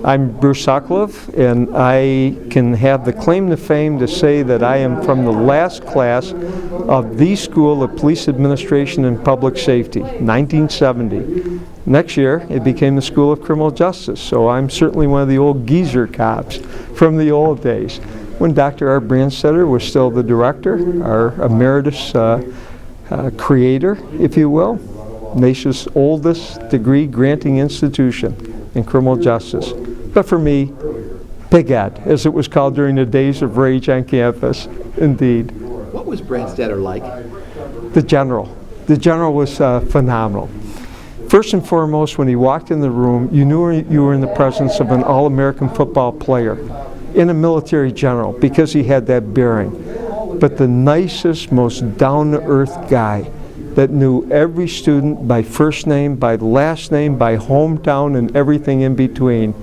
I'm Bruce Sokolove, and I can have the claim to fame to say that I am from the last class of the School of Police Administration and Public Safety, 1970. Next year, it became the School of Criminal Justice, so I'm certainly one of the old geezer cops from the old days. When Dr. Art Brandstetter was still the director, our emeritus creator, if you will, nation's oldest degree-granting institution in criminal justice. But for me, Big Ed, as it was called during the days of rage on campus, indeed. What was Brandstetter like? The general. The general was phenomenal. First and foremost, when he walked in the room, you knew you were in the presence of an all-American football player and a military general because he had that bearing. But the nicest, most down-to-earth guy that knew every student by first name, by last name, by hometown, and everything in between.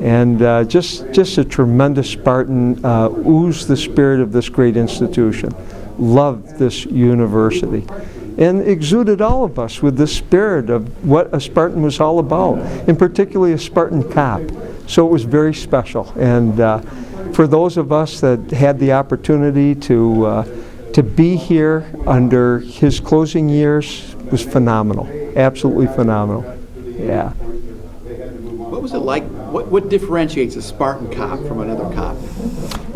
And just a tremendous Spartan, oozed the spirit of this great institution, loved this university, and exuded all of us with the spirit of what a Spartan was all about, and particularly a Spartan cop. So it was very special. And for those of us that had the opportunity to be here under his closing years was phenomenal, absolutely phenomenal. Yeah. What was it like? What differentiates a Spartan cop from another cop?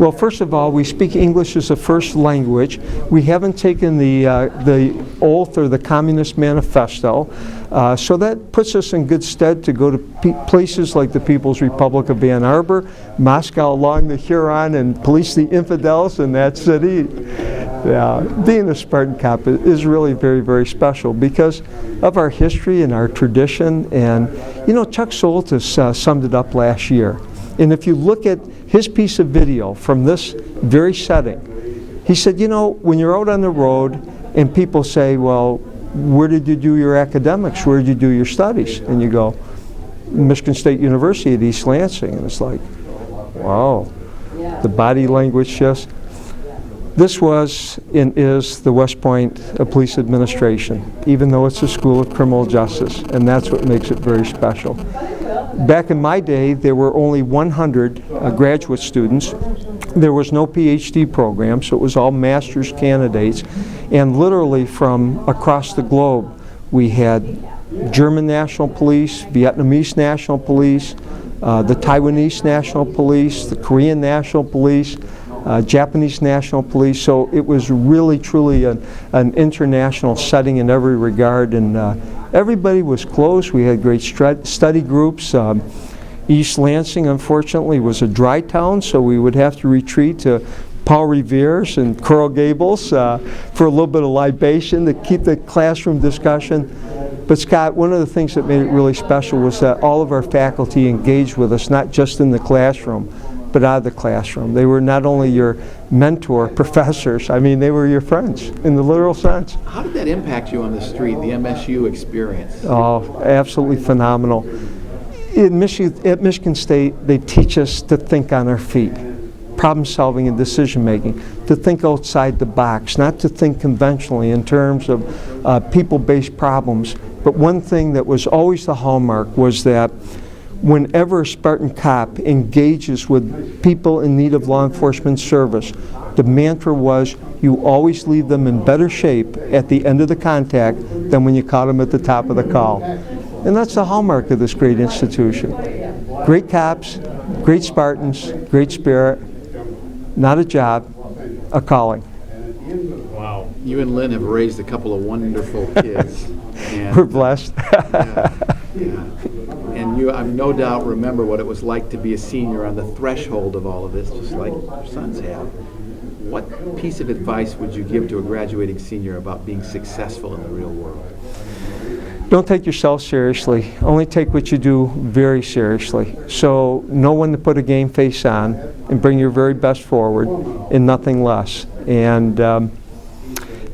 Well, first of all, we speak English as a first language. We haven't taken the oath or the Communist Manifesto, so that puts us in good stead to go to places like the People's Republic of Ann Arbor, Moscow along the Huron, and police the infidels in that city. Being a Spartan cop is really very, very special because of our history and our tradition. And, you know, Chuck Soltis summed it up last year. And if you look at his piece of video from this very setting, he said, you know, when you're out on the road and people say, well, where did you do your academics? Where did you do your studies? And you go, Michigan State University at East Lansing. And it's like, wow, the body language just. This was and is the West Point Police Administration, even though it's a school of criminal justice, and that's what makes it very special. Back in my day, there were only 100 graduate students. There was no PhD program, so it was all master's candidates. And literally from across the globe, we had German National Police, Vietnamese National Police, the Taiwanese National Police, the Korean National Police, Japanese National Police. So it was really, truly an international setting in every regard. And everybody was close. We had great study groups. East Lansing, unfortunately, was a dry town, so we would have to retreat to Paul Revere's and Coral Gables for a little bit of libation to keep the classroom discussion. But Scott, one of the things that made it really special was that all of our faculty engaged with us, not just in the classroom, but out of the classroom. They were not only your mentor professors, I mean, they were your friends in the literal sense. How did that impact you on the street, the MSU experience? Oh, absolutely phenomenal. At Michigan State, they teach us to think on our feet, problem solving and decision making, to think outside the box, not to think conventionally in terms of people-based problems. But one thing that was always the hallmark was that whenever a Spartan cop engages with people in need of law enforcement service, the mantra was, you always leave them in better shape at the end of the contact than when you caught them at the top of the call. And that's the hallmark of this great institution. Great cops, great Spartans, great spirit, not a job, a calling. Wow. You and Lynn have raised a couple of wonderful kids. And, we're blessed. Yeah. And you, I no doubt, remember what it was like to be a senior on the threshold of all of this, just like your sons have. What piece of advice would you give to a graduating senior about being successful in the real world? Don't take yourself seriously. Only take what you do very seriously. So know when to put a game face on and bring your very best forward and nothing less. And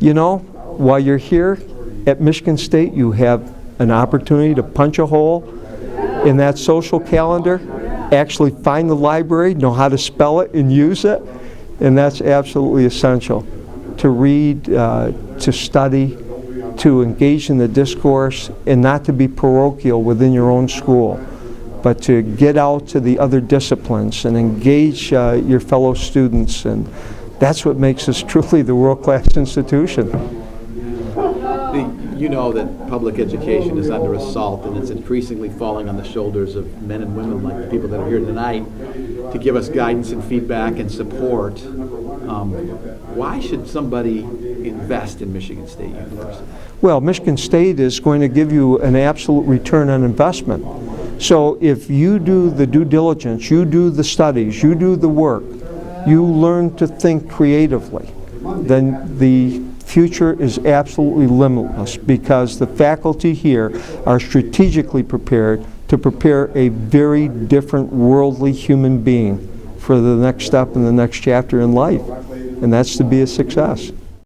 you know, while you're here at Michigan State, you have an opportunity to punch a hole in that social calendar, actually find the library, know how to spell it and use it, and that's absolutely essential. To read, to study, to engage in the discourse, and not to be parochial within your own school. but to get out to the other disciplines and engage your fellow students, and that's what makes us truly the world-class institution. You know that public education is under assault, and it's increasingly falling on the shoulders of men and women like the people that are here tonight to give us guidance and feedback and support. Why should somebody invest in Michigan State University? Well, Michigan State is going to give you an absolute return on investment. So if you do the due diligence, you do the studies, you do the work, you learn to think creatively, then the future is absolutely limitless, because the faculty here are strategically prepared to prepare a very different worldly human being for the next step in the next chapter in life, and that's to be a success.